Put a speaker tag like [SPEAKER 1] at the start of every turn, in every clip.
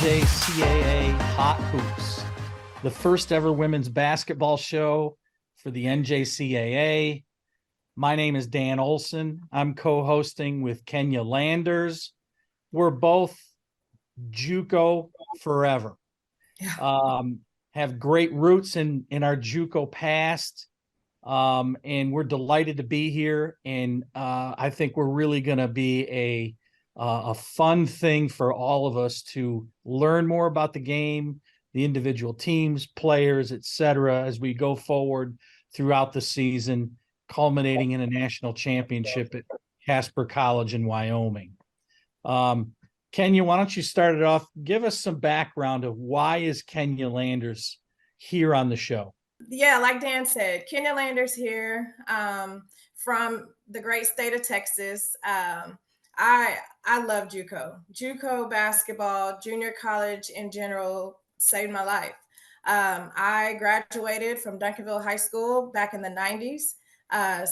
[SPEAKER 1] NJCAA Hot Hoops, the first ever women's basketball show for the NJCAA. My name is Dan Olson. I'm co-hosting with Kenya Landers. We're both JUCO forever. Have great roots in our JUCO past. And we're delighted to be here. And I think we're really going to be a fun thing for all of us to learn more about the game, the individual teams, players, etc., as we go forward throughout the season, culminating in a national championship at Casper College in Wyoming. Kenya, why don't you start it off? Give us some background of why is Kenya Landers here on the show?
[SPEAKER 2] Yeah, like Dan said, Kenya Landers here from the great state of Texas. I love JUCO. JUCO basketball, junior college in general saved my life. I graduated from Duncanville High School back in the 90s,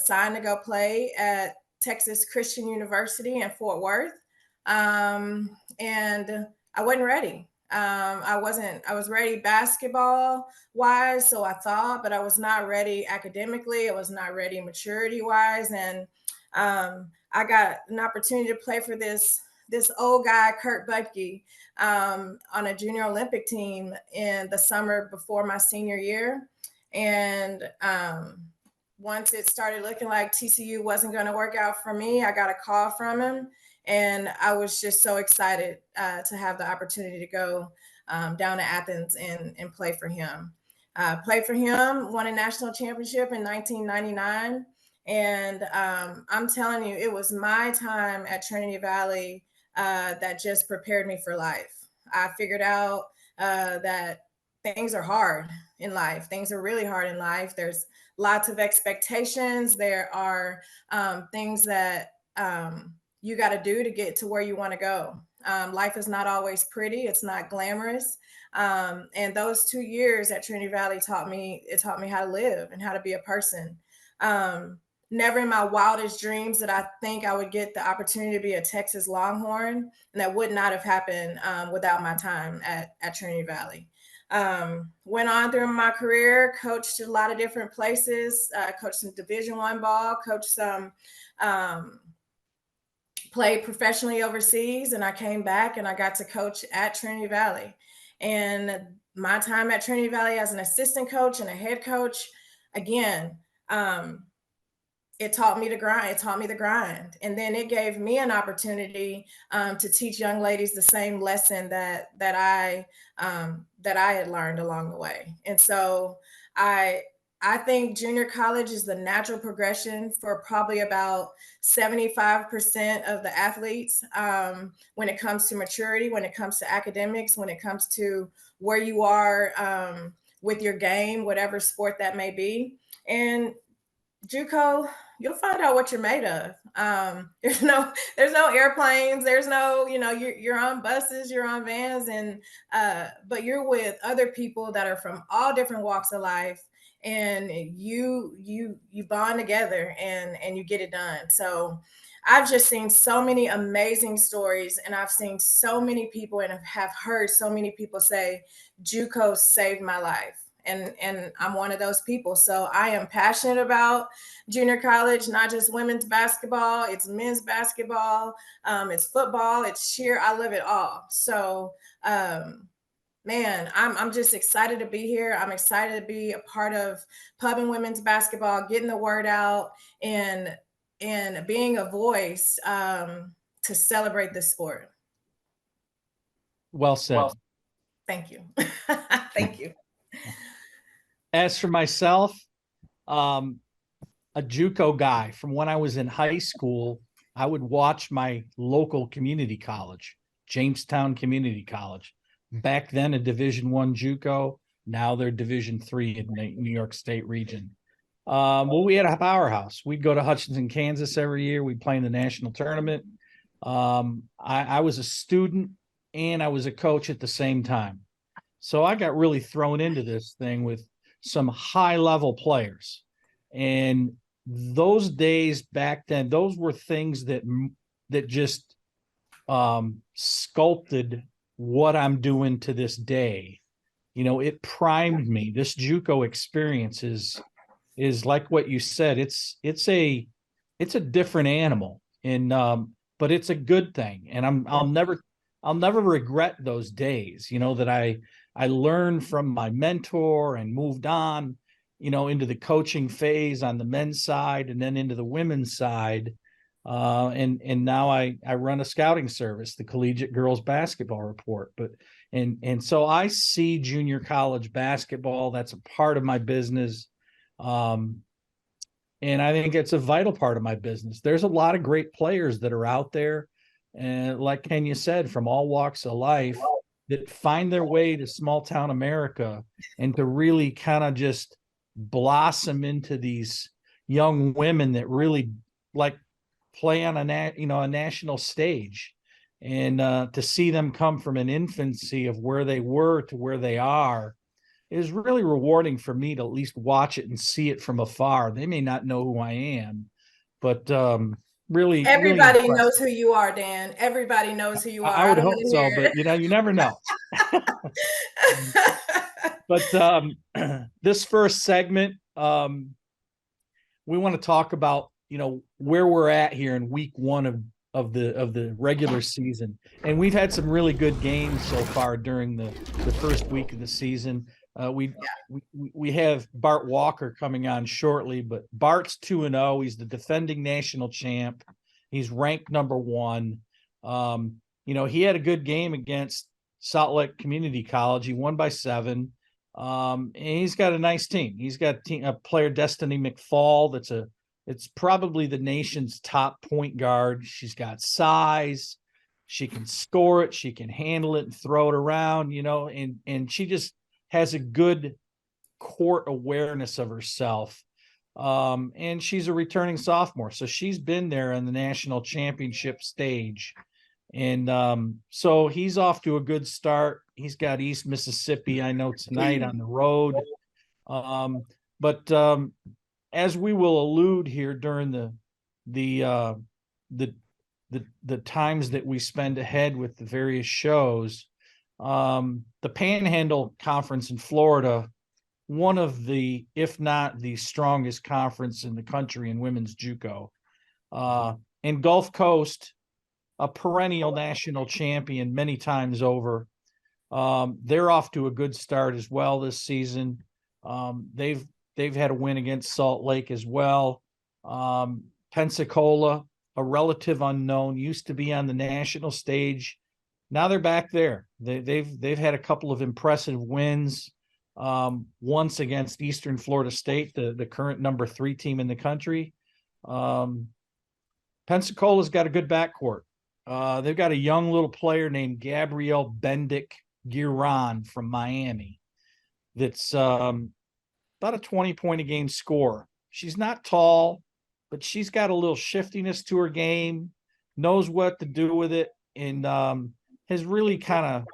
[SPEAKER 2] signed to go play at Texas Christian University in Fort Worth. And I wasn't ready. I was ready basketball wise, so I thought, but I was not ready academically. I was not ready maturity wise. And I got an opportunity to play for this old guy, Kurt Budke, on a junior Olympic team in the summer before my senior year. And once it started looking like TCU wasn't going to work out for me, I got a call from him. And I was just so excited to have the opportunity to go down to Athens and play for him. Played for him, won a national championship in 1999. And I'm telling you, it was my time at Trinity Valley that just prepared me for life. I figured out that things are hard in life. Things are really hard in life. There's lots of expectations. There are things that you got to do to get to where you want to go. Life is not always pretty. It's not glamorous. And those 2 years at Trinity Valley taught me how to live and how to be a person. Never in my wildest dreams did I think I would get the opportunity to be a Texas Longhorn. And that would not have happened without my time at Trinity Valley. Went on through my career, coached a lot of different places, coached some Division I ball, coached some played professionally overseas, and I came back and I got to coach at Trinity Valley. And my time at Trinity Valley as an assistant coach and a head coach, again, it taught me to grind. It taught me the grind. And then it gave me an opportunity to teach young ladies the same lesson that I had learned along the way. And so I think junior college is the natural progression for probably about 75% of the athletes when it comes to maturity, when it comes to academics, when it comes to where you are with your game, whatever sport that may be. And JUCO, you'll find out what you're made of. There's no airplanes. There's no, you're on buses, you're on vans, and but you're with other people that are from all different walks of life. And you bond together and you get it done. So I've just seen so many amazing stories, and I've seen so many people and have heard so many people say JUCO saved my life. And I'm one of those people. So I am passionate about junior college, not just women's basketball, it's men's basketball, it's football, it's cheer. I love it all. So man, I'm just excited to be here. I'm excited to be a part of Pub and Women's Basketball, getting the word out and being a voice to celebrate this sport.
[SPEAKER 1] Well said.
[SPEAKER 2] Thank you. Thank you.
[SPEAKER 1] As for myself, a JUCO guy. From when I was in high school, I would watch my local community college, Jamestown Community College. Back then, a Division I JUCO. Now they're Division III in the New York State region. Well, we had a powerhouse. We'd go to Hutchinson, Kansas every year. We'd play in the national tournament. I was a student and I was a coach at the same time. So I got really thrown into this thing with some high-level players. And those days back then, those were things that just sculpted what I'm doing to this day. It primed me. This JUCO experience is like what you said. It's a different animal, and but it's a good thing. And I'll never regret those days. That I learned from my mentor and moved on, into the coaching phase on the men's side and then into the women's side. And now I run a scouting service, the Collegiate Girls Basketball Report. And so I see junior college basketball. That's a part of my business. And I think it's a vital part of my business. There's a lot of great players that are out there, and like Kenya said, from all walks of life, that find their way to small town America and to really kind of just blossom into these young women that really like play on a national stage. And to see them come from an infancy of where they were to where they are is really rewarding for me to at least watch it and see it from afar. They may not know who I am, but really,
[SPEAKER 2] Everybody
[SPEAKER 1] really
[SPEAKER 2] knows who you are, Dan. Everybody knows who you are.
[SPEAKER 1] I
[SPEAKER 2] I
[SPEAKER 1] would
[SPEAKER 2] don't
[SPEAKER 1] hope
[SPEAKER 2] want to
[SPEAKER 1] so,
[SPEAKER 2] hear
[SPEAKER 1] but you never know. But this first segment, we want to talk about where we're at here in week one of the regular season, and we've had some really good games so far during the first week of the season. We have Bart Walker coming on shortly, but Bart's 2-0. He's the defending national champ. He's ranked number one. He had a good game against Salt Lake Community College. He won by 7. And he's got a nice team. He's got a player, Destiny McFall. It's probably the nation's top point guard. She's got size. She can score it. She can handle it and throw it around, and she just has a good court awareness of herself. And she's a returning sophomore. So she's been there in the national championship stage. And so he's off to a good start. He's got East Mississippi, I know, tonight on the road. But as we will allude here during the times that we spend ahead with the various shows, the Panhandle Conference in Florida, one of the, if not the strongest conference in the country in women's JUCO, and Gulf Coast, a perennial national champion many times over. They're off to a good start as well this season. They've had a win against Salt Lake as well. Pensacola, a relative unknown, used to be on the national stage. Now they're back there. They've had a couple of impressive wins. Once against Eastern Florida State, the current number 3 team in the country. Pensacola's got a good backcourt. They've got a young little player named Gabrielle Bendick-Giron from Miami that's about a 20-point-a-game scorer. She's not tall, but she's got a little shiftiness to her game, knows what to do with it, and has really kind of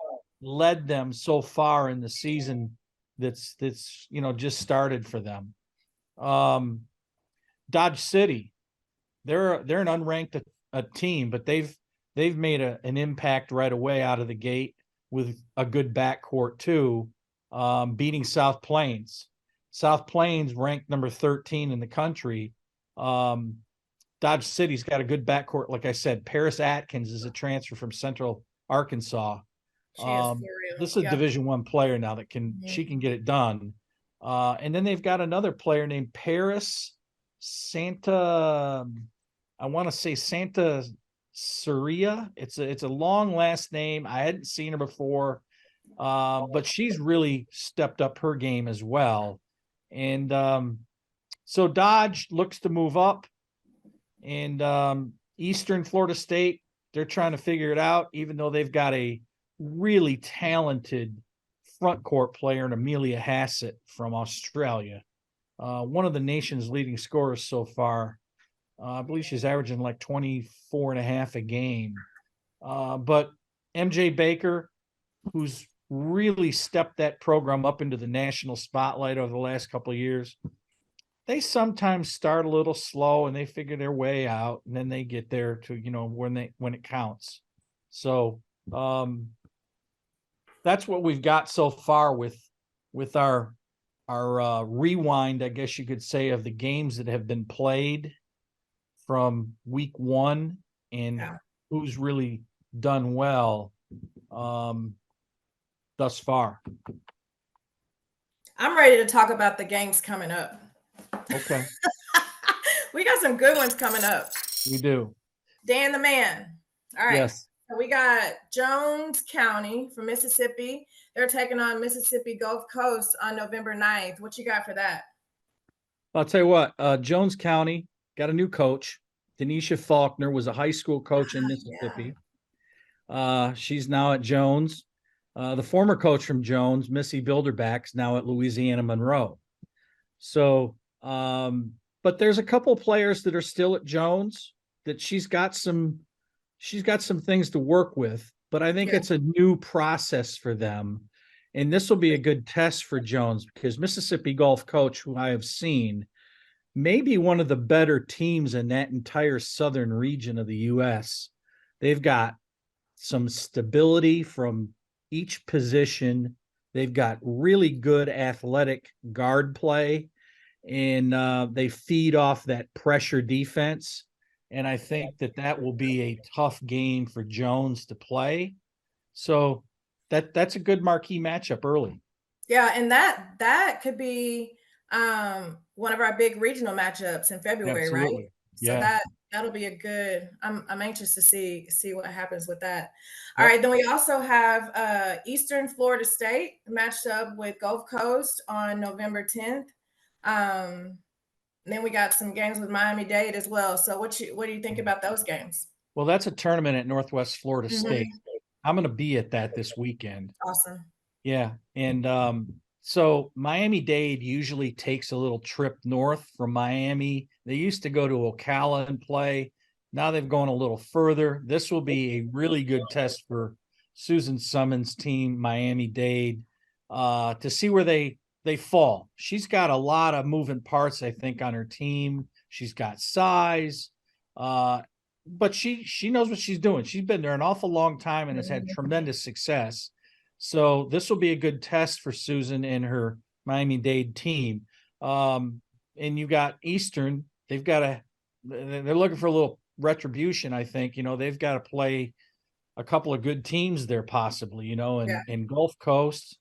[SPEAKER 1] led them so far in the season that's just started for them. Dodge City, they're an unranked a team, but they've made an impact right away out of the gate with a good backcourt too, beating South Plains. South Plains ranked number 13 in the country. Dodge City's got a good backcourt. Like I said, Paris Atkins is a transfer from Central Arkansas. This is a Division I player now that she can get it done. And then they've got another player named Paris Santa. I want to say Santa Saria. It's a long last name. I hadn't seen her before, but she's really stepped up her game as well. And so Dodge looks to move up, and Eastern Florida State, they're trying to figure it out, even though they've got a really talented front court player in Amelia Hassett from Australia, one of the nation's leading scorers so far. I believe she's averaging like 24 and a half a game. But MJ Baker, who's really stepped that program up into the national spotlight over the last couple of years, they sometimes start a little slow and they figure their way out, and then they get there to, when it counts. So that's what we've got so far with our rewind, I guess you could say, of the games that have been played from week one and
[SPEAKER 2] Yeah.
[SPEAKER 1] who's really done well thus far.
[SPEAKER 2] I'm ready to talk about the games coming up.
[SPEAKER 1] Okay,
[SPEAKER 2] We got some good ones coming up.
[SPEAKER 1] we do.
[SPEAKER 2] Dan the man. All right.
[SPEAKER 1] Yes.
[SPEAKER 2] So we got Jones County from Mississippi. They're taking on Mississippi Gulf Coast on November 9th. What you got for that?
[SPEAKER 1] I'll tell you what, Jones County got a new coach. Denisha Faulkner was a high school coach in
[SPEAKER 2] Yeah.
[SPEAKER 1] Mississippi. She's now at Jones. The former coach from Jones, Missy Bilderback's now at Louisiana Monroe. So, but there's a couple players that are still at Jones that she's got some things to work with, but I think it's a new process for them. And this will be a good test for Jones because Mississippi Gulf Coach, who I have seen, may be one of the better teams in that entire southern region of the U.S. They've got some stability from each position. They've got really good athletic guard play, and they feed off that pressure defense. And I think that will be a tough game for Jones to play. So that's a good marquee matchup early.
[SPEAKER 2] Yeah, and that could be one of our big regional matchups in February, right?
[SPEAKER 1] Absolutely.
[SPEAKER 2] So
[SPEAKER 1] Yeah.
[SPEAKER 2] that'll be a good. I'm anxious to see what happens with that. All
[SPEAKER 1] Yep.
[SPEAKER 2] right, then we also have Eastern Florida State matched up with Gulf Coast on November 10th. And then we got some games with Miami-Dade as well. So what do you think about those games?
[SPEAKER 1] Well, that's a tournament at Northwest Florida
[SPEAKER 2] Mhm.
[SPEAKER 1] State. I'm going to be at that this weekend.
[SPEAKER 2] Awesome.
[SPEAKER 1] Yeah. And so Miami-Dade usually takes a little trip north from Miami. They used to go to Ocala and play. Now they've gone a little further. This will be a really good test for Susan Summons' team, Miami-Dade, to see where they fall. She's got a lot of moving parts, I think, on her team. She's got size, but she knows what she's doing. She's been there an awful long time and has had tremendous success. So this will be a good test for Susan and her Miami-Dade team. And you got Eastern. They're looking for a little retribution, I think. They've got to play a couple of good teams there possibly, and Gulf Coast.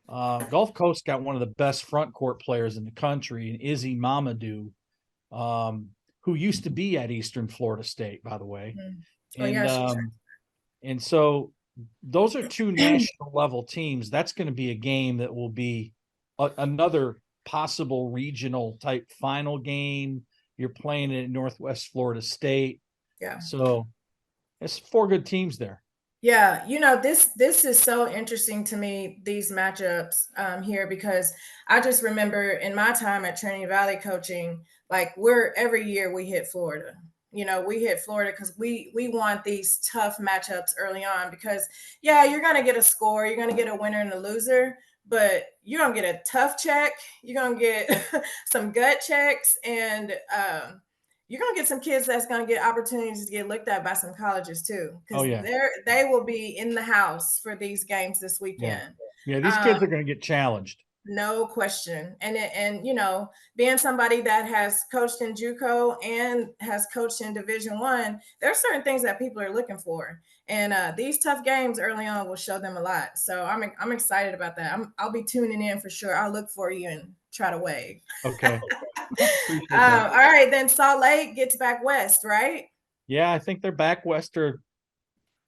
[SPEAKER 1] Gulf Coast got one of the best front court players in the country, and Izzy Mamadou, who used to be at Eastern Florida State, by the way.
[SPEAKER 2] Oh, yeah,
[SPEAKER 1] And so those are two national level teams. That's going to be a game that will be another possible regional type final game. You're playing it at Northwest Florida State.
[SPEAKER 2] Yeah.
[SPEAKER 1] So it's 4 good teams there.
[SPEAKER 2] Yeah, this is so interesting to me, these matchups here, because I just remember in my time at Trinity Valley coaching, like every year we hit Florida. We hit Florida because we want these tough matchups early on because you're gonna get a score, you're gonna get a winner and a loser, but you're gonna get a tough check, you're gonna get some gut checks, and you're gonna get some kids that's gonna get opportunities to get looked at by some colleges too, because they will be in the house for these games this weekend.
[SPEAKER 1] Yeah, these kids are going to get challenged.
[SPEAKER 2] No question. And being somebody that has coached in JUCO and has coached in Division I, there are certain things that people are looking for, and these tough games early on will show them a lot. So I'm excited about that. I'll be tuning in for sure. I'll look for you and try to wave.
[SPEAKER 1] Okay.
[SPEAKER 2] All right, then Salt Lake gets back west, right?
[SPEAKER 1] Yeah, I think they're back west, or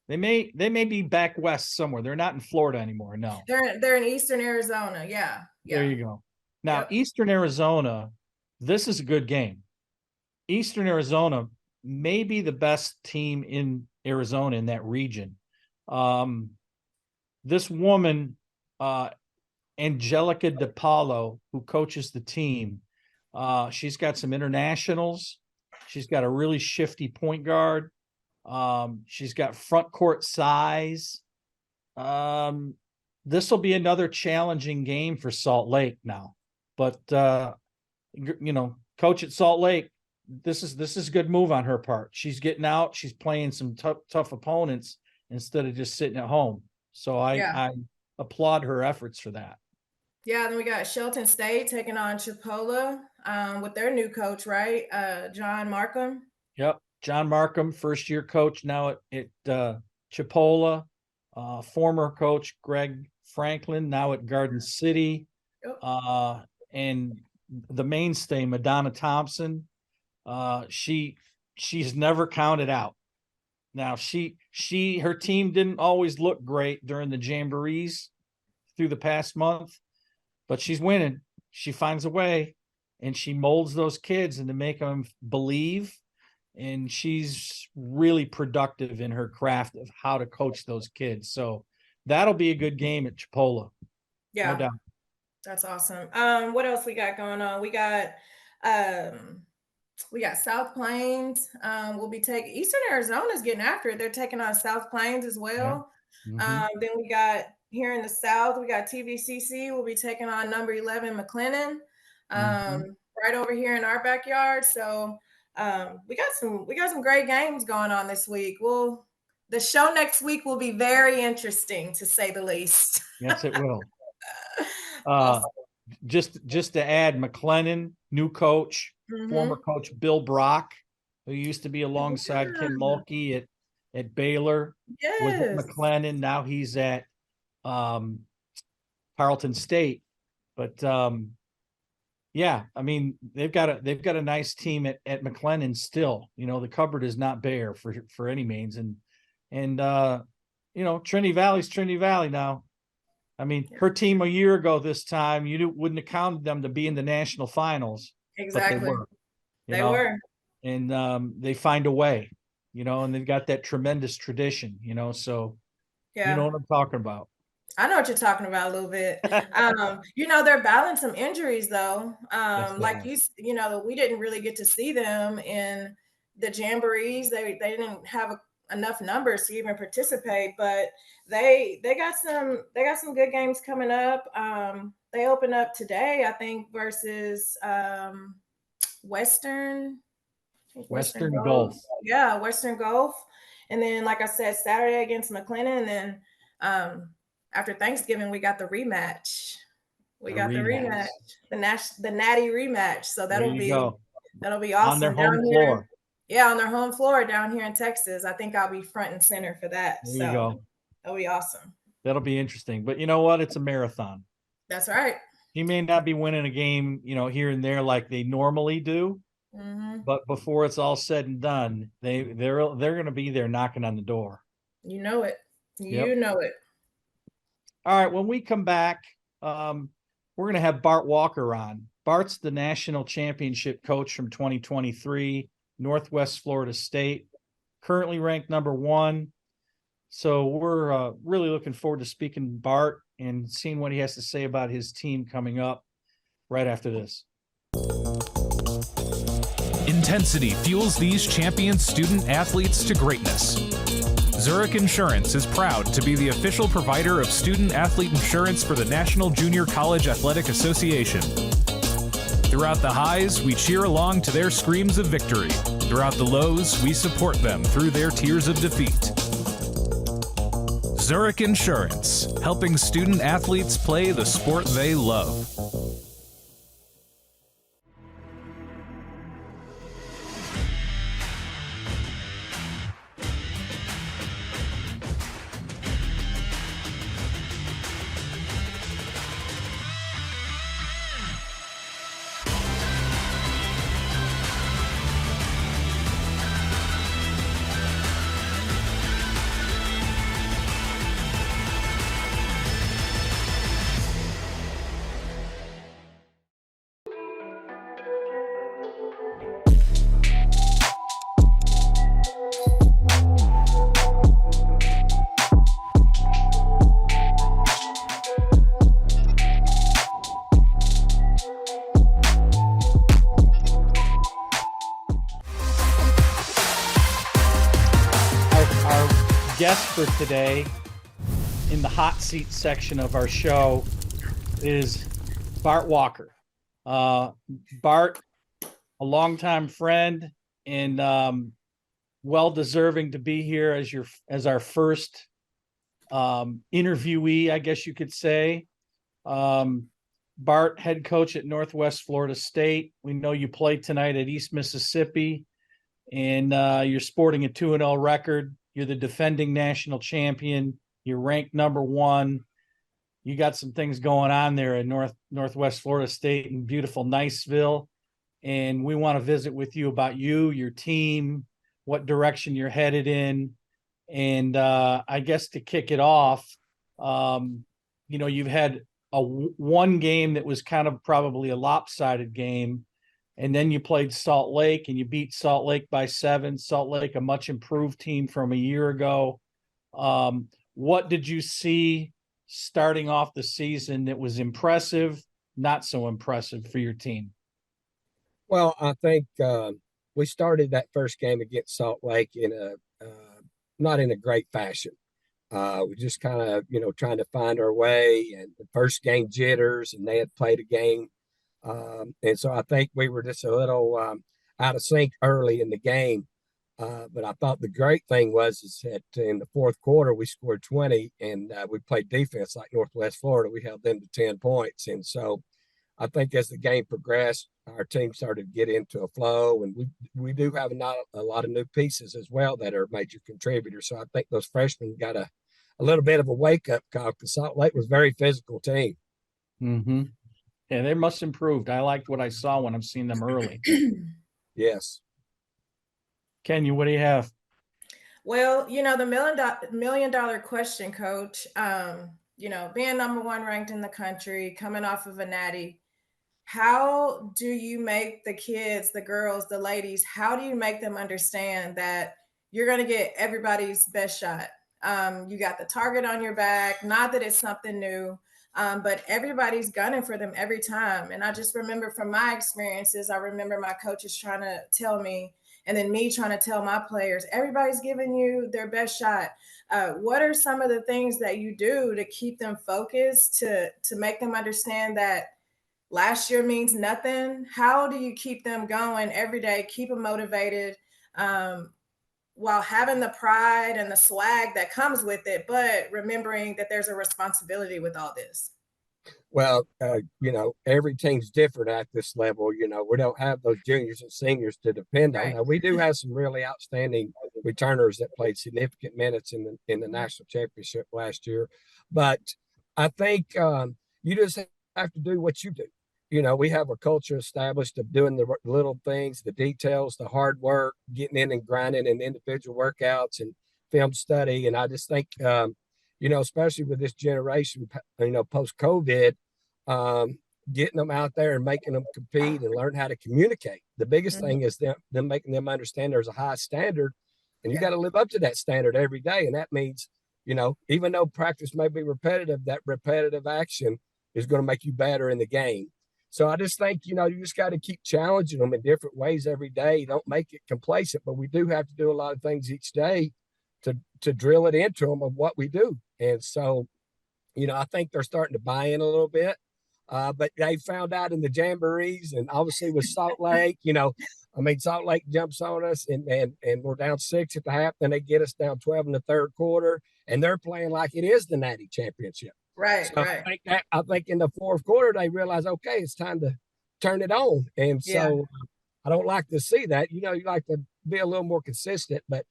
[SPEAKER 1] they may be back west somewhere. They're not in Florida anymore. No,
[SPEAKER 2] they're in Eastern Arizona. Yeah.
[SPEAKER 1] There you go. Now, Eastern Arizona, this is a good game. Eastern Arizona may be the best team in Arizona in that region. This woman, Angelica DePaulo, who coaches the team, she's got some internationals. She's got a really shifty point guard. She's got front court size. This will be another challenging game for Salt Lake now, but coach at Salt Lake, this is a good move on her part. She's getting out. She's playing some tough opponents instead of just sitting at home. So applaud her efforts for that.
[SPEAKER 2] Yeah, then we got Shelton State taking on Chipola with their new coach, right? John Markham.
[SPEAKER 1] Yep. John Markham, first year coach now at Chipola. Former coach Greg Franklin, now at Garden City.
[SPEAKER 2] Yep.
[SPEAKER 1] And the mainstay, Madonna Thompson, she's never counted out. Now her team didn't always look great during the jamborees through the past month, but she's winning. She finds a way, and she molds those kids and to make them believe. And she's really productive in her craft of how to coach those kids. So that'll be a good game at Chipola.
[SPEAKER 2] Yeah,
[SPEAKER 1] no doubt.
[SPEAKER 2] That's awesome. What else we got going on? We got South Plains. We'll be taking Eastern Arizona's getting after it. They're taking on South Plains as well.
[SPEAKER 1] Yeah.
[SPEAKER 2] Then we got here in the South, we got TVCC. We'll be taking on number 11 McLennan, right over here in our backyard. So we got some great games going on this week. The show next week will be very interesting, to say the least.
[SPEAKER 1] Yes, it will.
[SPEAKER 2] Awesome.
[SPEAKER 1] Just to add, McLennan, new coach, former coach Bill Brock, who used to be alongside Ken Mulkey at Baylor, was at McLennan. Now he's at Carleton State. But yeah, I mean, they've got a nice team at McLennan still. You know, the cupboard is not bare for any means. And you know, Trinity Valley's Trinity Valley now. I mean, her team a year ago this time, wouldn't have counted them to be in the national finals.
[SPEAKER 2] Exactly.
[SPEAKER 1] But they were.
[SPEAKER 2] They were.
[SPEAKER 1] And they find a way, you know, and they've got that tremendous tradition, you know, so you know what I'm talking about.
[SPEAKER 2] I know what you're talking about a little bit. You know, they're battling some injuries though. Like you know, we didn't really get to see them in the jamborees. They didn't have enough numbers to even participate, but they got some good games coming up. They open up today, I think, versus Western
[SPEAKER 1] Gulf.
[SPEAKER 2] Yeah, Western Gulf. And then, like I said, Saturday against McLennan. And then after Thanksgiving, we got the rematch. The Natty rematch. So that'll be awesome.
[SPEAKER 1] On their home floor.
[SPEAKER 2] Yeah, on their home floor down here in Texas. I think I'll be front and center for that.
[SPEAKER 1] There you go.
[SPEAKER 2] That'll be awesome.
[SPEAKER 1] That'll be interesting. But you know what? It's a marathon.
[SPEAKER 2] That's right.
[SPEAKER 1] He may not be winning a game, you know, here and there like they normally do. But before it's all said and done, they're going to be there knocking on the door.
[SPEAKER 2] You know it. You know it.
[SPEAKER 1] All right. When we come back, we're going to have Bart Walker on. Bart's the national championship coach from 2023, Northwest Florida State, currently ranked number 1. So we're really looking forward to speaking to Bart and seeing what he has to say about his team coming up right after this.
[SPEAKER 3] Intensity fuels these champion student athletes to greatness. Zurich Insurance is proud to be the official provider of student athlete insurance for the National Junior College Athletic Association. Throughout the highs, we cheer along to their screams of victory. Throughout the lows, we support them through their tears of defeat. Zurich Insurance, helping student athletes play the sport they love.
[SPEAKER 1] Guest for today in the hot seat section of our show is Bart Walker. Bart, a longtime friend and well deserving to be here as our first interviewee, I guess you could say. Bart, head coach at Northwest Florida State. We know you played tonight at East Mississippi, and you're sporting a 2-0 record. You're the defending national champion. You're ranked number 1. You got some things going on there in Northwest Florida State in beautiful Niceville. And we want to visit with you about you, your team, what direction you're headed in. And I guess to kick it off, you've had one game that was kind of probably a lopsided game. And then you played Salt Lake and you beat Salt Lake by 7. Salt Lake, a much improved team from a year ago. What did you see starting off the season that was impressive, not so impressive for your team?
[SPEAKER 4] Well, I think we started that first game against Salt Lake in not in a great fashion. We just kind of, trying to find our way, and the first game jitters, and they had played a game. And so I think we were just a little out of sync early in the game. But I thought the great thing is that in the fourth quarter, we scored 20, and we played defense like Northwest Florida. We held them to 10 points. And so I think as the game progressed, our team started to get into a flow, and we do have a lot of new pieces as well that are major contributors. So I think those freshmen got a little bit of a wake-up call, because Salt Lake was a very physical team.
[SPEAKER 1] Mm-hmm. Yeah, they must have improved. I liked what I saw when I've seen them early.
[SPEAKER 4] Yes.
[SPEAKER 1] Kenya, what do you have?
[SPEAKER 2] Well, the million dollar question, Coach, being number 1 ranked in the country, coming off of a natty, how do you make the kids, the girls, the ladies, how do you make them understand that you're going to get everybody's best shot? You got the target on your back, not that it's something new, but everybody's gunning for them every time. And I just remember from my experiences, I remember my coaches trying to tell me, and then me trying to tell my players, everybody's giving you their best shot. What are some of the things that you do to keep them focused, to make them understand that last year means nothing? How do you keep them going every day, keep them motivated, while having the pride and the swag that comes with it, but remembering that there's a responsibility with all this?
[SPEAKER 4] Well, every team's different at this level. We don't have those juniors and seniors to depend on.
[SPEAKER 2] Right.
[SPEAKER 4] Now, we do have some really outstanding returners that played significant minutes in the national championship last year. But I think you just have to do what you do. We have a culture established of doing the little things, the details, the hard work, getting in and grinding in individual workouts and film study. And I just think, especially with this generation, post-COVID, getting them out there and making them compete and learn how to communicate. The biggest thing is them making them understand there's a high standard, and you got to live up to that standard every day. And that means, even though practice may be repetitive, that repetitive action is going to make you better in the game. So I just think, you just got to keep challenging them in different ways every day. Don't make it complacent, but we do have to do a lot of things each day to drill it into them of what we do. And so, I think they're starting to buy in a little bit. But they found out in the jamborees, and obviously with Salt Lake, Salt Lake jumps on us and we're down 6 at the half. Then they get us down 12 in the third quarter, and they're playing like it is the Natty Championship.
[SPEAKER 2] Right,
[SPEAKER 4] So
[SPEAKER 2] right.
[SPEAKER 4] I think in the fourth quarter, they realize, okay, it's time to turn it on. And so I don't like to see that. You like to be a little more consistent, but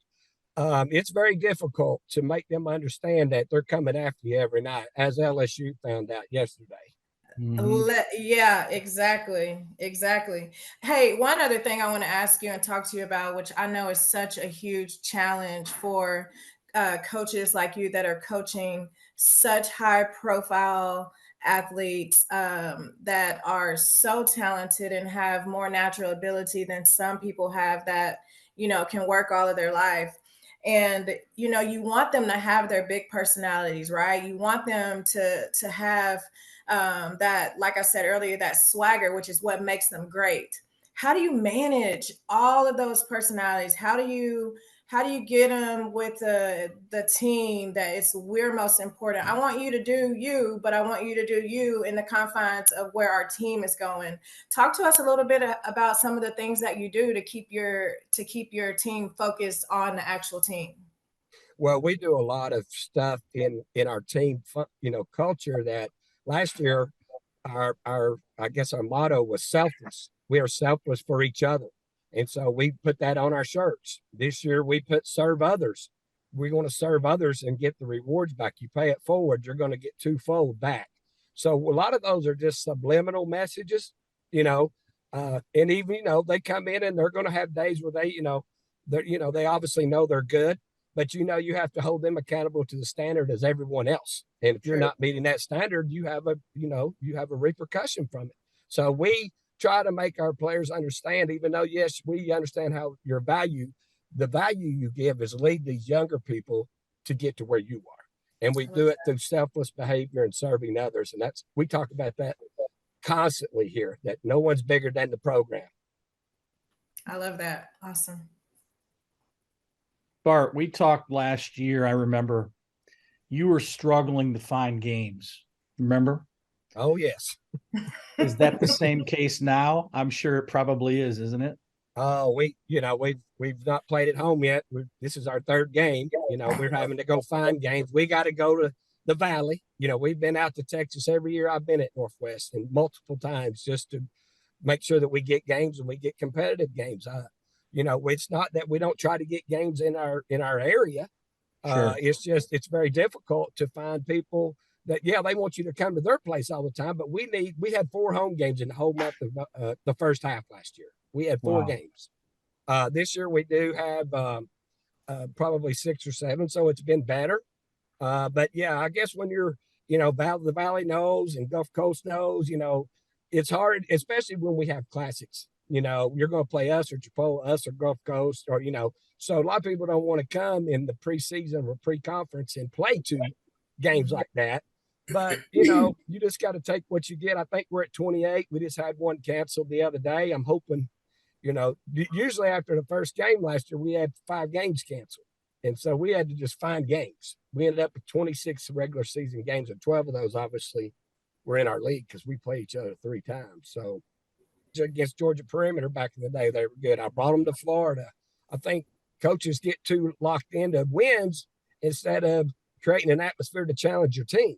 [SPEAKER 4] it's very difficult to make them understand that they're coming after you every night, as LSU found out yesterday.
[SPEAKER 1] Mm-hmm.
[SPEAKER 2] Yeah, exactly. Hey, one other thing I want to ask you and talk to you about, which I know is such a huge challenge for coaches like you that are coaching such high profile athletes that are so talented and have more natural ability than some people have that, can work all of their life. And, you want them to have their big personalities, right? You want them to have that, like I said earlier, that swagger, which is what makes them great. How do you manage all of those personalities? How do you get them with the team that we're most important? I want you to do you, but I want you to do you in the confines of where our team is going. Talk to us a little bit about some of the things that you do to keep your team focused on the actual team.
[SPEAKER 4] Well, we do a lot of stuff in our team, culture that last year our I guess our motto was selfless. We are selfless for each other. And so we put that on our shirts. This year we put serve others. We're going to serve others and get the rewards back. You pay it forward, you're going to get twofold back. So a lot of those are just subliminal messages, and even, they come in and they're going to have days where they obviously know they're good, but you have to hold them accountable to the standard as everyone else. And if you're not meeting that standard, you have a repercussion from it. So we try to make our players understand, even though, yes, we understand how the value you give is lead these younger people to get to where you are. And we do it through selfless behavior and serving others. And we talk about that constantly here, that no one's bigger than the program.
[SPEAKER 2] I love that. Awesome.
[SPEAKER 1] Bart, we talked last year. I remember you were struggling to find games. Remember?
[SPEAKER 4] Oh, yes.
[SPEAKER 1] Is that the same case now? I'm sure it probably is, isn't it?
[SPEAKER 4] We've not played at home yet. This is our third game. We're having to go find games. We got to go to the Valley. We've been out to Texas every year I've been at Northwest, and multiple times, just to make sure that we get games and we get competitive games. It's not that we don't try to get games in our area.
[SPEAKER 1] Sure.
[SPEAKER 4] It's very difficult to find people that, they want you to come to their place all the time. But we had 4 home games in the whole month of the first half last year. We had 4 games. This year we do have probably 6 or 7, so it's been better. But yeah, I guess when you're, the Valley knows and Gulf Coast knows, it's hard, especially when we have classics. You're going to play us or Chipola, us or Gulf Coast, or, so a lot of people don't want to come in the preseason or pre-conference and play 2 games like that. But, you just got to take what you get. I think we're at 28. We just had 1 canceled the other day. I'm hoping, usually after the first game last year, we had 5 games canceled. And so we had to just find games. We ended up with 26 regular season games, and 12 of those obviously were in our league because we played each other 3 times. So against Georgia Perimeter back in the day, they were good. I brought them to Florida. I think coaches get too locked into wins instead of creating an atmosphere to challenge your team.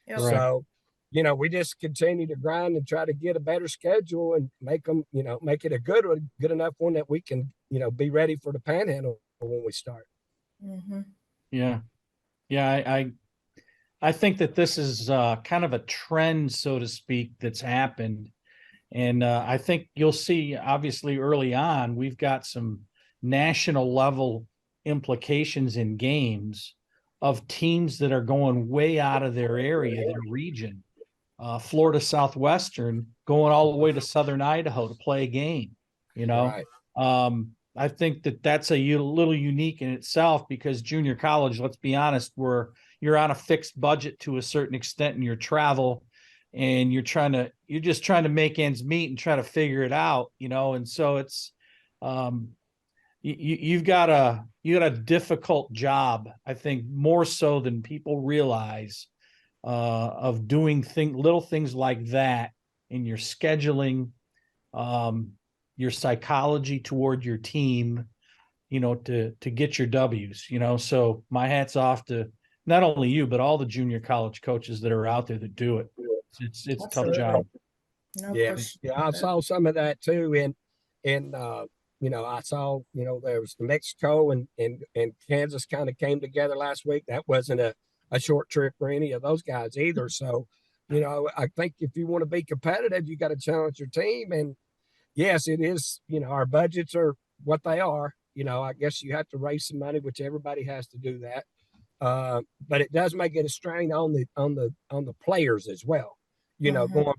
[SPEAKER 2] Yep.
[SPEAKER 4] So, we just continue to grind and try to get a better schedule and make it a good enough one that we can, be ready for the Panhandle when we start.
[SPEAKER 2] Mm-hmm.
[SPEAKER 1] Yeah. I think that this is kind of a trend, so to speak, that's happened. And I think you'll see, obviously, early on, we've got some national level implications in games of teams that are going way out of their area, their region. Florida Southwestern going all the way to Southern Idaho to play a game,
[SPEAKER 4] Right.
[SPEAKER 1] I think that that's a little unique in itself because junior college, let's be honest, you're on a fixed budget to a certain extent in your travel, and you're just trying to make ends meet and try to figure it out, and so it's you've got a difficult job, I think, more so than people realize, of doing little things like that in your scheduling, your psychology toward your team, to get your W's, so my hat's off to not only you, but all the junior college coaches that are out there that do it. It's a tough job.
[SPEAKER 2] No,
[SPEAKER 4] Yeah. I saw some of that too. And I saw, there was Mexico and Kansas kind of came together last week. That wasn't a short trip for any of those guys either. So, I think if you want to be competitive, you got to challenge your team. And yes, it is, our budgets are what they are. I guess you have to raise some money, which everybody has to do that. But it does make it a strain on the players as well. Going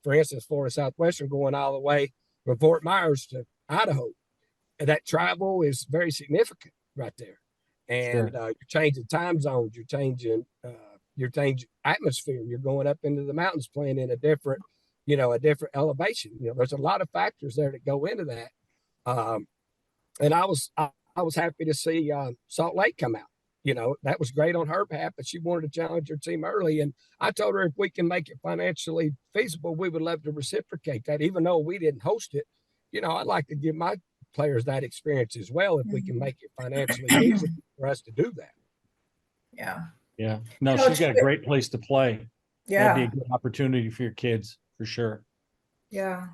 [SPEAKER 4] for instance, Florida Southwestern going all the way from Fort Myers to Idaho. And that travel is very significant right there. And
[SPEAKER 1] Sure.
[SPEAKER 4] You're changing time zones, you're changing atmosphere. You're going up into the mountains playing in a different elevation. There's a lot of factors there that go into that. And I was happy to see Salt Lake come out. That was great on her behalf, but she wanted to challenge her team early. And I told her if we can make it financially feasible, we would love to reciprocate that, even though we didn't host it. I'd like to give my players that experience as well if we can make it financially easy for us to do that.
[SPEAKER 2] Yeah.
[SPEAKER 1] Yeah. No,
[SPEAKER 2] Coach,
[SPEAKER 1] she's got a great place to play. That'd be
[SPEAKER 2] yeah.
[SPEAKER 1] a good opportunity for your kids for sure.
[SPEAKER 2] Yeah.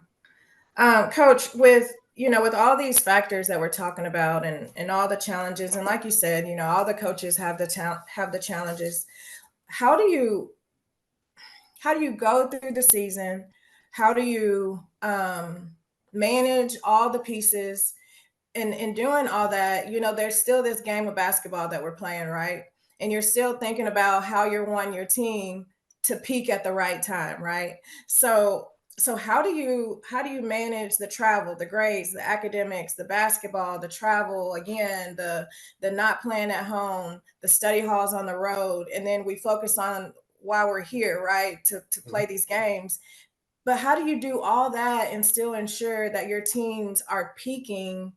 [SPEAKER 2] Coach, with with all these factors that we're talking about and all the challenges, and like you said, all the coaches have the challenges. How do you go through the season? How do you manage all the pieces? And in doing all that, there's still this game of basketball that we're playing, right? And you're still thinking about how you're wanting your team to peak at the right time, right? So how do you manage the travel, the grades, the academics, the basketball, the travel, again, the not playing at home, the study halls on the road, and then we focus on while we're here, right, to play these games. But how do you do all that and still ensure that your teams are peaking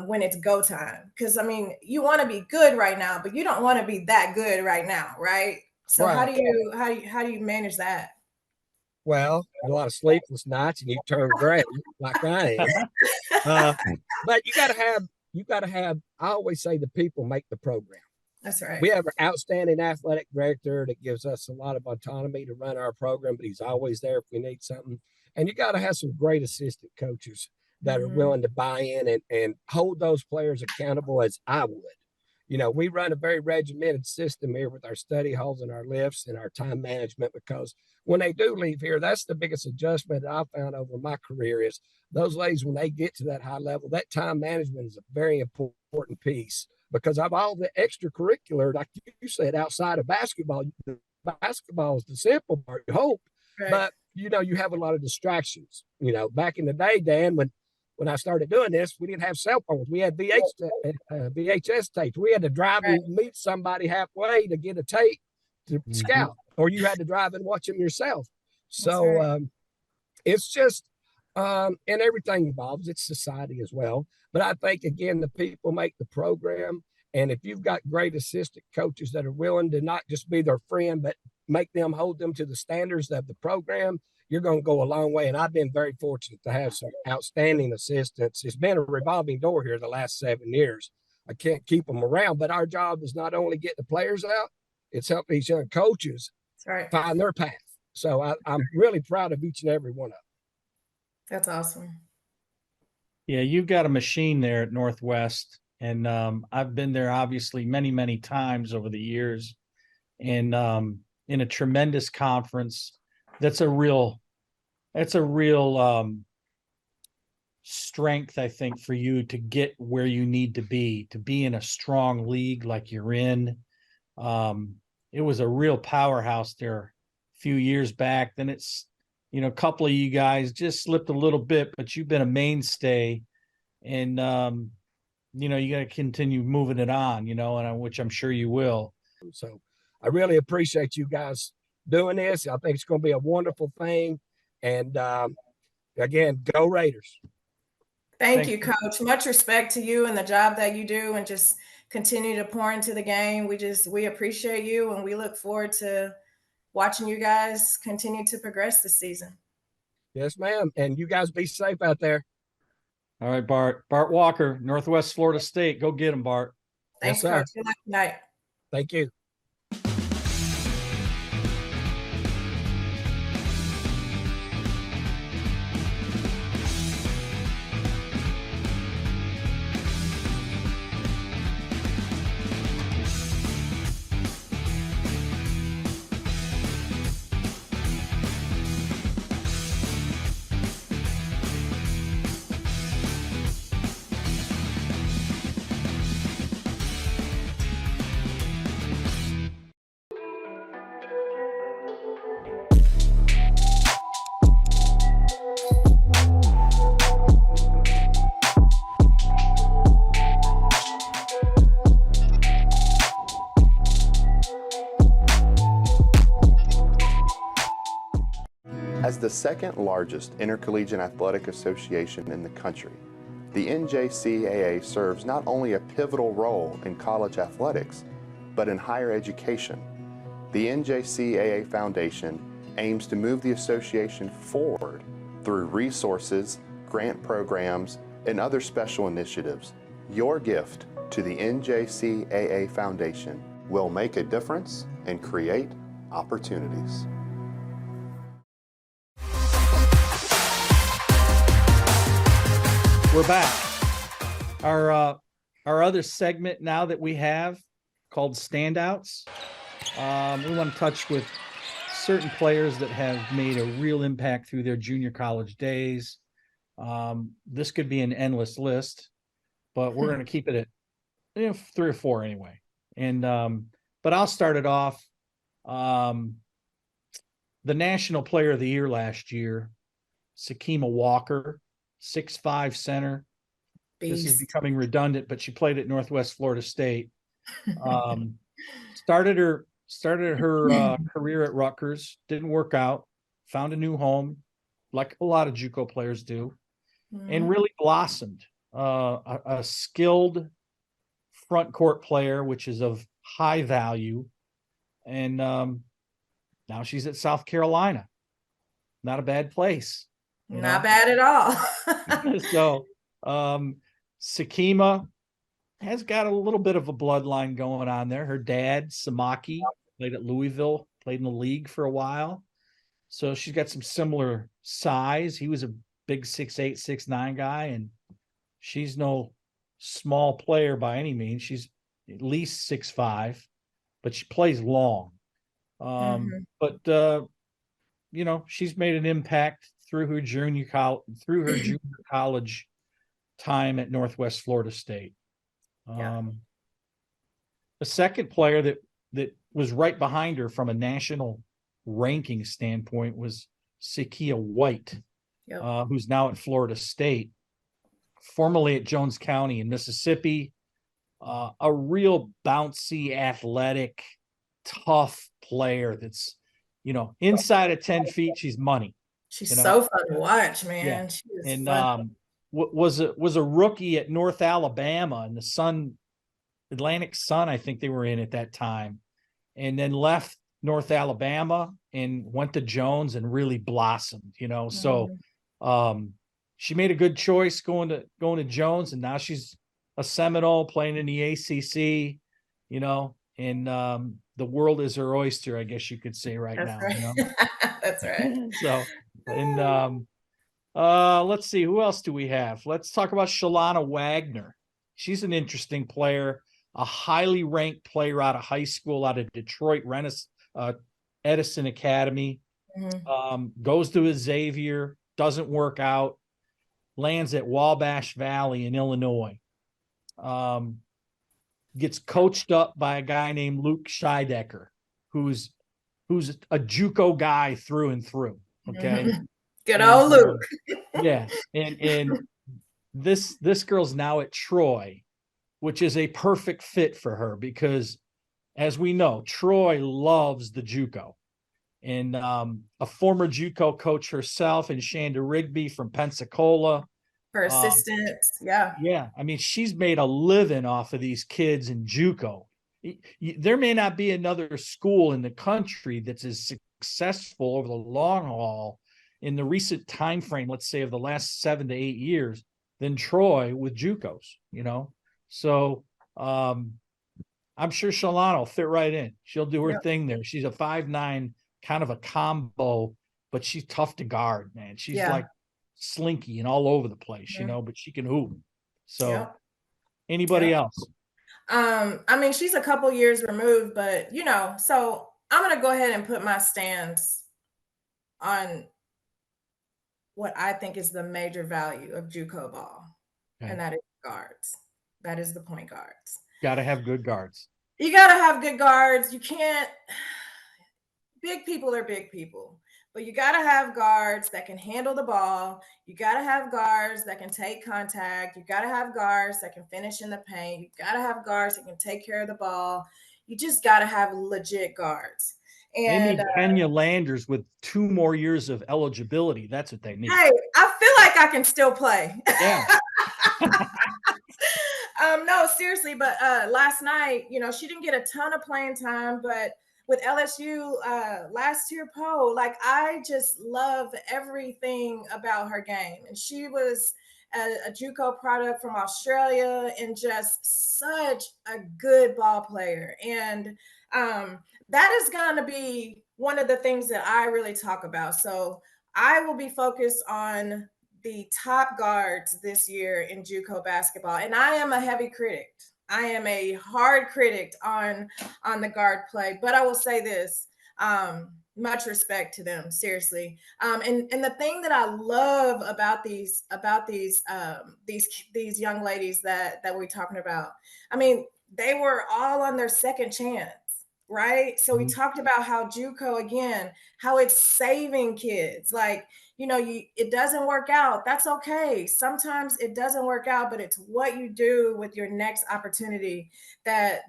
[SPEAKER 2] when it's go time? Because I mean, you want to be good right now, but you don't want to be that good right now, right? So
[SPEAKER 4] Right.
[SPEAKER 2] how do you manage that?
[SPEAKER 4] Well, a lot of sleepless nights, and you turn gray like I am. But you got to have. I always say the people make the program.
[SPEAKER 2] That's right.
[SPEAKER 4] We have an outstanding athletic director that gives us a lot of autonomy to run our program, but he's always there if we need something. And you got to have some great assistant coaches that are willing to buy in and hold those players accountable as I would. We run a very regimented system here with our study halls and our lifts and our time management, because when they do leave here, that's the biggest adjustment that I've found over my career is those ladies, when they get to that high level, that time management is a very important piece, because of all the extracurricular, like you said, outside of basketball. Basketball is the simple part, you hope,
[SPEAKER 2] Right.
[SPEAKER 4] but you have a lot of distractions. Back in the day, Dan, when I started doing this, we didn't have cell phones. We had VHS tapes. We had to drive and meet somebody halfway to get a tape to scout, or you had to drive and watch them yourself. So it's just, and everything involves, it's society as well. But I think, again, the people make the program. And if you've got great assistant coaches that are willing to not just be their friend, but make them hold them to the standards of the program, you're going to go a long way. And I've been very fortunate to have some outstanding assistants. It's been a revolving door here the last 7 years. I can't keep them around, but our job is not only get the players out, it's help these young coaches find their path. So I'm really proud of each and every one of them.
[SPEAKER 2] That's awesome.
[SPEAKER 1] Yeah, you've got a machine there at Northwest, and I've been there obviously many, many times over the years, and in a tremendous conference. That's a real strength, I think, for you to get where you need to be in a strong league like you're in. It was a real powerhouse there a few years back. Then it's, a couple of you guys just slipped a little bit, but you've been a mainstay, and you got to continue moving it on, and which I'm sure you will.
[SPEAKER 4] So I really appreciate you guys doing this. I think it's going to be a wonderful thing. And again, go Raiders.
[SPEAKER 2] Thank you, Coach. Much respect to you and the job that you do, and just continue to pour into the game. We appreciate you, and we look forward to watching you guys continue to progress this season.
[SPEAKER 4] Yes, ma'am. And you guys be safe out there.
[SPEAKER 1] All right, Bart. Bart Walker, Northwest Florida State. Go get him, Bart.
[SPEAKER 2] Thanks,
[SPEAKER 4] yes,
[SPEAKER 2] Coach. Good luck tonight.
[SPEAKER 4] Thank you.
[SPEAKER 5] As the second largest intercollegiate athletic association in the country, the NJCAA serves not only a pivotal role in college athletics, but in higher education. The NJCAA Foundation aims to move the association forward through resources, grant programs, and other special initiatives, your gift to the NJCAA Foundation will make a difference and create opportunities.
[SPEAKER 1] We're back. Our other segment now that we have called Standouts. We want to touch with certain players that have made a real impact through their junior college days. This could be an endless list, but we're going to keep it at 3 or 4 anyway. And but I'll start it off. The National Player of the Year last year, Sakima Walker, 6'5" center.
[SPEAKER 2] Beast.
[SPEAKER 1] This is becoming redundant, but she played at Northwest Florida State. Started her career at Rutgers, didn't work out, found a new home, like a lot of JUCO players do, and really blossomed. A skilled front court player, which is of high value, and now she's at South Carolina. Not a bad place.
[SPEAKER 2] Not bad at all.
[SPEAKER 1] So Sakima has got a little bit of a bloodline going on there. Her dad, Samaki, played at Louisville, played in the league for a while. So she's got some similar size. He was a big 6'8", 6'9" guy, and she's no small player by any means. She's at least 6'5", but she plays long. But she's made an impact through her junior college time at Northwest Florida State. The second player that was right behind her from a national ranking standpoint was Sakia White, who's now at Florida State, formerly at Jones County in Mississippi. A real bouncy, athletic, tough player that's, inside of 10 feet, she's money.
[SPEAKER 2] She's so fun to watch, man.
[SPEAKER 1] Yeah.
[SPEAKER 2] She is
[SPEAKER 1] And
[SPEAKER 2] fun.
[SPEAKER 1] was a rookie at North Alabama in the Atlantic Sun, I think they were in at that time, and then left North Alabama and went to Jones and really blossomed, So she made a good choice going to Jones, and now she's a Seminole playing in the ACC, and the world is her oyster, I guess you could say right now.
[SPEAKER 2] Right. That's right.
[SPEAKER 1] So, and let's see, who else do we have? Let's talk about Shalana Wagner. She's an interesting player, a highly ranked player out of high school, out of Detroit Edison Academy. Goes to Xavier, doesn't work out, lands at Wabash Valley in Illinois. Gets coached up by a guy named Luke Scheidecker, who's a JUCO guy through and through. Okay.
[SPEAKER 2] Good old Luke.
[SPEAKER 1] Yeah. And this girl's now at Troy, which is a perfect fit for her because, as we know, Troy loves the JUCO. And a former JUCO coach herself, and Shanda Rigby from Pensacola.
[SPEAKER 2] Her assistants. Yeah.
[SPEAKER 1] I mean, she's made a living off of these kids in JUCO. There may not be another school in the country that's as successful over the long haul in the recent time frame, let's say of the last 7 to 8 years, than Troy with JUCOs, So I'm sure Shalana will fit right in. She'll do her thing there. She's a 5'9", kind of a combo, but she's tough to guard, man. She's like slinky and all over the place, but she can hoop. So anybody else?
[SPEAKER 2] I mean, she's a couple years removed, but so I'm going to go ahead and put my stance on what I think is the major value of JUCO ball. Okay. And that is guards. That is the point guards.
[SPEAKER 1] Got to have good guards.
[SPEAKER 2] You got to have good guards. You can't, big people are big people, but you got to have guards that can handle the ball. You got to have guards that can take contact. You got to have guards that can finish in the paint. You got to have guards that can take care of the ball. You just got to have legit guards. And
[SPEAKER 1] they need Kenya Landers with 2 more years of eligibility. That's what they need.
[SPEAKER 2] Hey, I feel like I can still play.
[SPEAKER 1] Yeah.
[SPEAKER 2] No, seriously, but last night, she didn't get a ton of playing time, but with LSU last year, I just love everything about her game. And she was a JUCO product from Australia, and just such a good ball player. And that is going to be one of the things that I really talk about. So I will be focused on the top guards this year in JUCO basketball, and I am a heavy critic. I am a hard critic on the guard play, but I will say this: much respect to them, seriously. And the thing that I love about these young ladies that we're talking about, I mean, they were all on their second chance. Right. So we talked about how JUCO, again, how it's saving kids. Like, it doesn't work out. That's okay. Sometimes it doesn't work out, but it's what you do with your next opportunity that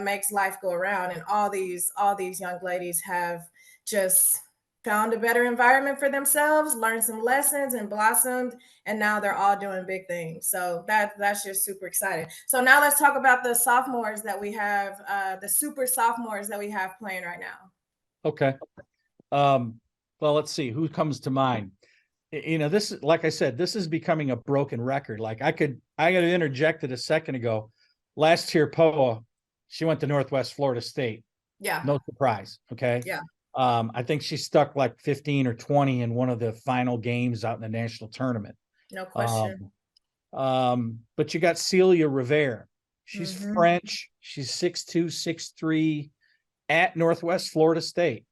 [SPEAKER 2] makes life go around. And all these young ladies have just found a better environment for themselves, learned some lessons, and blossomed, and now they're all doing big things. So that's just super exciting. So now let's talk about the sophomores that we have, the super sophomores that we have playing right now.
[SPEAKER 1] Okay. Well, let's see who comes to mind. This is, like I said, this is becoming a broken record. Like I got to interject it a second ago. Last year, Poa, she went to Northwest Florida State.
[SPEAKER 2] Yeah.
[SPEAKER 1] No surprise. Okay.
[SPEAKER 2] Yeah.
[SPEAKER 1] I think she stuck like 15 or 20 in one of the final games out in the national tournament.
[SPEAKER 2] No question.
[SPEAKER 1] But you got Celia Rivera. She's French. She's 6'2", 6'3", at Northwest Florida State.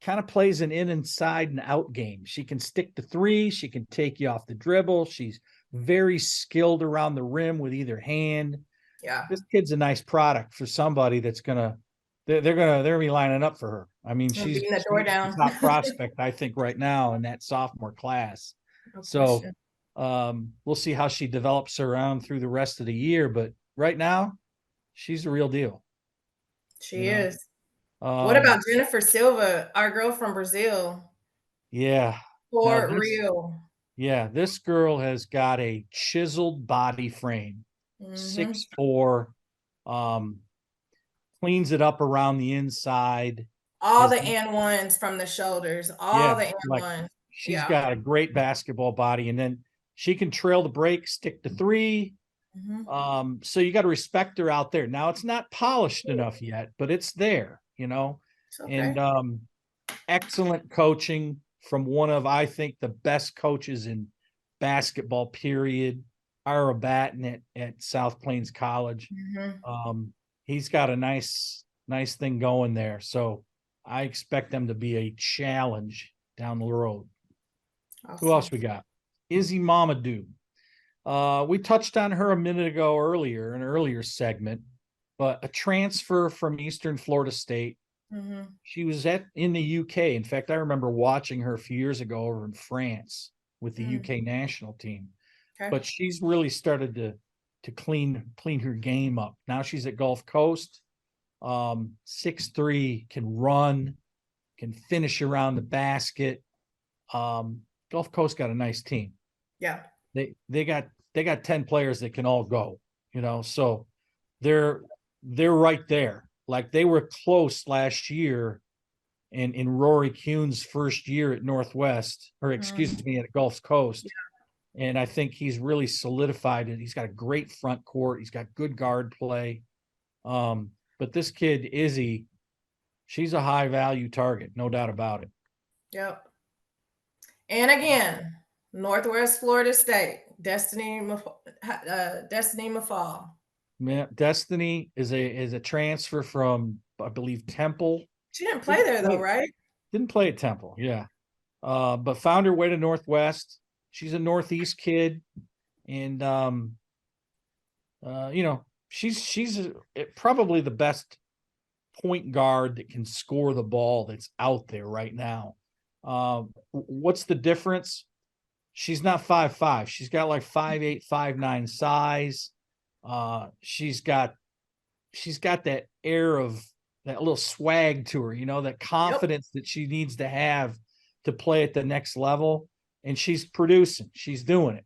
[SPEAKER 1] Kind of plays an inside and out game. She can stick the three. She can take you off the dribble. She's very skilled around the rim with either hand.
[SPEAKER 2] Yeah.
[SPEAKER 1] This kid's a nice product for somebody that's they're gonna be lining up for her. I mean, she's
[SPEAKER 2] the door down.
[SPEAKER 1] top prospect, I think, right now in that sophomore class.
[SPEAKER 2] No
[SPEAKER 1] so
[SPEAKER 2] question.
[SPEAKER 1] we'll see how she develops around through the rest of the year. But right now, she's a real deal.
[SPEAKER 2] She is. What about Jennifer Silva, our girl from Brazil?
[SPEAKER 1] Yeah.
[SPEAKER 2] For real.
[SPEAKER 1] Yeah, this girl has got a chiseled body frame. 6'4", cleans it up around the inside.
[SPEAKER 2] All the and ones from the shoulders. All the and ones.
[SPEAKER 1] She's got a great basketball body, and then she can trail the break, stick the three. So you got to respect her out there. Now it's not polished enough yet, but it's there,
[SPEAKER 2] Okay.
[SPEAKER 1] And excellent coaching from one of, I think, the best coaches in basketball, period, Ira Batten at South Plains College. He's got a nice thing going there. So I expect them to be a challenge down the road. Awesome. Who else we got? Izzy Mamadou. We touched on her a minute ago earlier, an earlier segment, but a transfer from Eastern Florida State. She was in the UK. In fact, I remember watching her a few years ago over in France with the UK national team. Okay. But she's really started to clean her game up. Now she's at Gulf Coast. 6'3", can run, can finish around the basket. Gulf Coast got a nice team.
[SPEAKER 2] Yeah.
[SPEAKER 1] They got 10 players that can all go, so they're right there. Like they were close last year in Rory Kuhn's first year at Northwest, or excuse me, at Gulf Coast. Yeah. And I think he's really solidified it. He's got a great front court. He's got good guard play. But this kid, Izzy, she's a high value target, no doubt about it.
[SPEAKER 2] Yep. And again, Northwest Florida State, Destiny Mafal.
[SPEAKER 1] Man, Destiny is a transfer from, I believe, Temple.
[SPEAKER 2] She didn't play there though, right?
[SPEAKER 1] Didn't play at Temple, yeah. But found her way to Northwest. She's a Northeast kid, and she's probably the best point guard that can score the ball that's out there right now. What's the difference? She's not 5'5". She's got like 5'8", 5'9" size. She's got that air of that little swag to her, that confidence that she needs to have to play at the next level. And she's producing, she's doing it,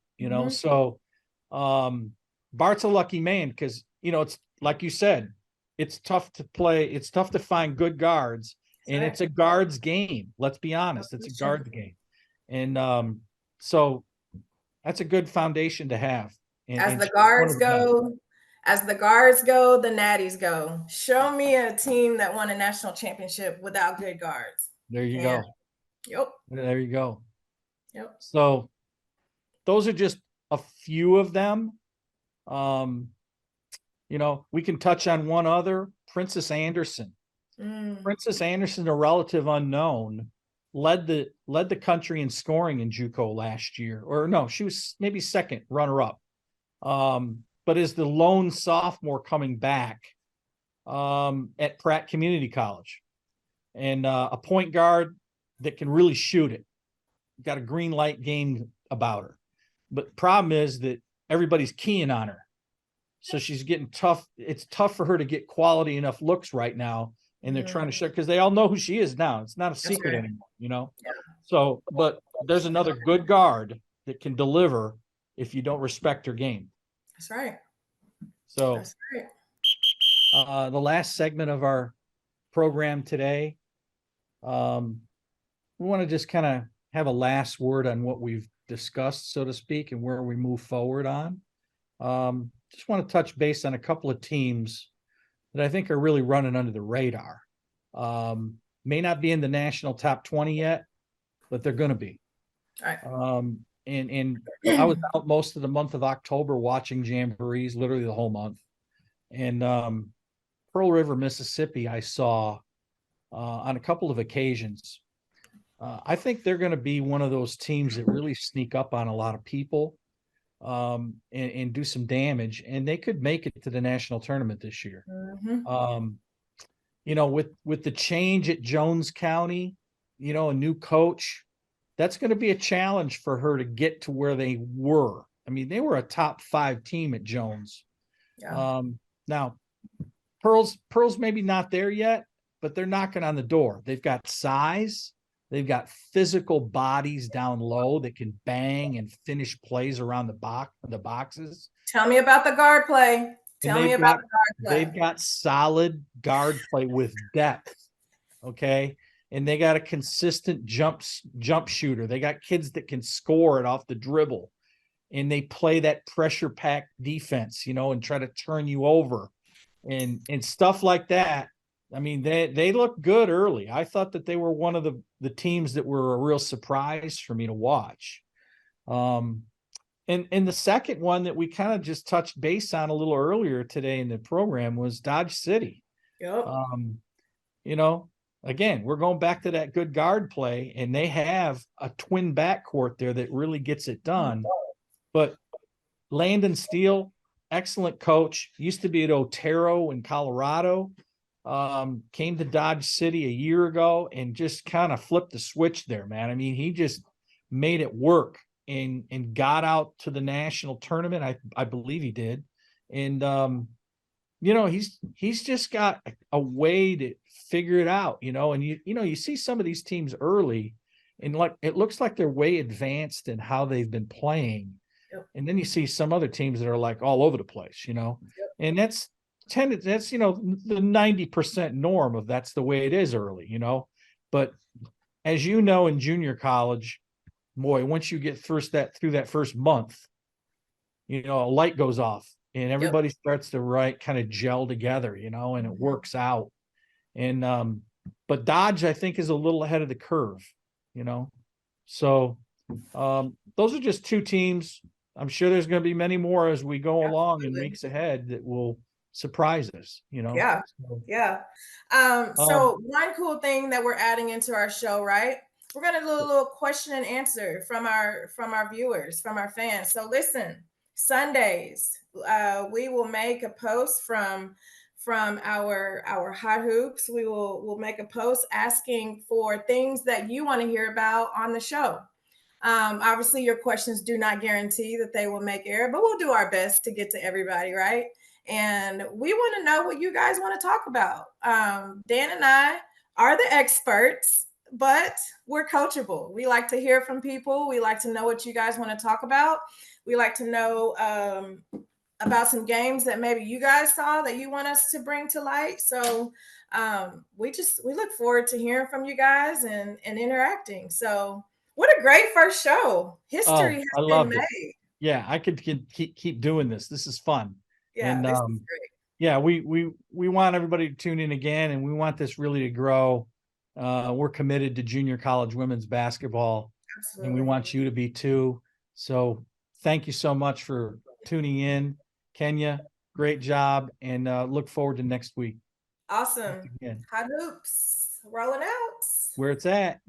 [SPEAKER 1] So, Bart's a lucky man because, it's like you said, it's tough to play. It's tough to find good guards, and it's a guards game. Let's be honest. It's a guards game. And, So that's a good foundation to have.
[SPEAKER 2] As
[SPEAKER 1] And
[SPEAKER 2] the
[SPEAKER 1] she's one
[SPEAKER 2] guards
[SPEAKER 1] of the best.
[SPEAKER 2] go, as the guards go, the natties go. Show me a team that won a national championship without good guards.
[SPEAKER 1] There you
[SPEAKER 2] And
[SPEAKER 1] go.
[SPEAKER 2] yep,
[SPEAKER 1] There you go.
[SPEAKER 2] yep.
[SPEAKER 1] So those are just a few of them. We can touch on one other, Princess Anderson. Princess Anderson, a relative unknown, led the country in scoring in JUCO last year. Or no, she was maybe second runner-up. But is the lone sophomore coming back at Pratt Community College. And a point guard that can really shoot it. Got a green light game about her. But the problem is that everybody's keying on her. So she's getting tough. It's tough for her to get quality enough looks right now. And they're trying to show, because they all know who she is now. It's not a secret anymore,
[SPEAKER 2] Yeah.
[SPEAKER 1] So, but there's another good guard that can deliver if you don't respect her game.
[SPEAKER 2] That's right.
[SPEAKER 1] So
[SPEAKER 2] That's right.
[SPEAKER 1] The last segment of our program today, we want to just kind of have a last word on what we've discussed, so to speak, and where we move forward on. Just want to touch base on a couple of teams that I think are really running under the radar. May not be in the national top 20 yet, but they're going to be.
[SPEAKER 2] All right.
[SPEAKER 1] And I was out most of the month of October watching jamborees, literally the whole month. And Pearl River, Mississippi, I saw on a couple of occasions. I think they're going to be one of those teams that really sneak up on a lot of people and do some damage, and they could make it to the national tournament this year. With the change at Jones County, a new coach, that's going to be a challenge for her to get to where they were. I mean, they were a top 5 team at Jones.
[SPEAKER 2] Yeah.
[SPEAKER 1] Now, Pearl's maybe not there yet, but they're knocking on the door. They've got size. They've got physical bodies down low that can bang and finish plays around the boxes.
[SPEAKER 2] Tell me about the guard play. Tell me about the guard play.
[SPEAKER 1] They've got solid guard play with depth. Okay. And they got a consistent jump shooter. They got kids that can score it off the dribble. And they play that pressure packed defense, and try to turn you over and stuff like that. I mean, they look good early. I thought that they were one of the teams that were a real surprise for me to watch. And the second one that we kind of just touched base on a little earlier today in the program was Dodge City.
[SPEAKER 2] Yep.
[SPEAKER 1] Again, we're going back to that good guard play, and they have a twin backcourt there that really gets it done. But Landon Steele, excellent coach, used to be at Otero in Colorado. Came to Dodge City a year ago and just kind of flipped the switch there, man. I mean, he just made it work and got out to the national tournament. I believe he did. And, he's just got a way to figure it out, and you see some of these teams early and it looks like they're way advanced in how they've been playing.
[SPEAKER 2] Yep.
[SPEAKER 1] And then you see some other teams that are like all over the place,
[SPEAKER 2] Yep.
[SPEAKER 1] and that's the 90% norm of that's the way it is early, but as in junior college, boy, once you get through that first month, a light goes off and everybody starts to kind of gel together, and it works out. And but Dodge, I think, is a little ahead of the curve, so those are just 2 teams. I'm sure there's going to be many more as we go along in weeks ahead that will surprise us,
[SPEAKER 2] Yeah. So one cool thing that we're adding into our show, right? We're going to do a little question and answer from our viewers, from our fans. So listen, Sundays, we will make a post from our hot hoops. We'll make a post asking for things that you want to hear about on the show. Obviously your questions do not guarantee that they will make air, but we'll do our best to get to everybody, right? And we want to know what you guys want to talk about. Dan and I are the experts, but we're coachable. We like to hear from people. We like to know what you guys want to talk about. We like to know about some games that maybe you guys saw that you want us to bring to light. So we look forward to hearing from you guys and interacting. So What a great first show. History has
[SPEAKER 1] I
[SPEAKER 2] been
[SPEAKER 1] loved it.
[SPEAKER 2] made.
[SPEAKER 1] Yeah, I could keep doing this. This is fun.
[SPEAKER 2] Yeah,
[SPEAKER 1] And
[SPEAKER 2] this is great.
[SPEAKER 1] yeah, we want everybody to tune in again, and we want this really to grow. We're committed to junior college women's basketball, and we
[SPEAKER 2] Absolutely.
[SPEAKER 1] want you to be too. So thank you so much for tuning in, Kenya. Great job, and look forward to next week.
[SPEAKER 2] Awesome.
[SPEAKER 1] Again,
[SPEAKER 2] Hot hoops rolling out.
[SPEAKER 1] where it's at.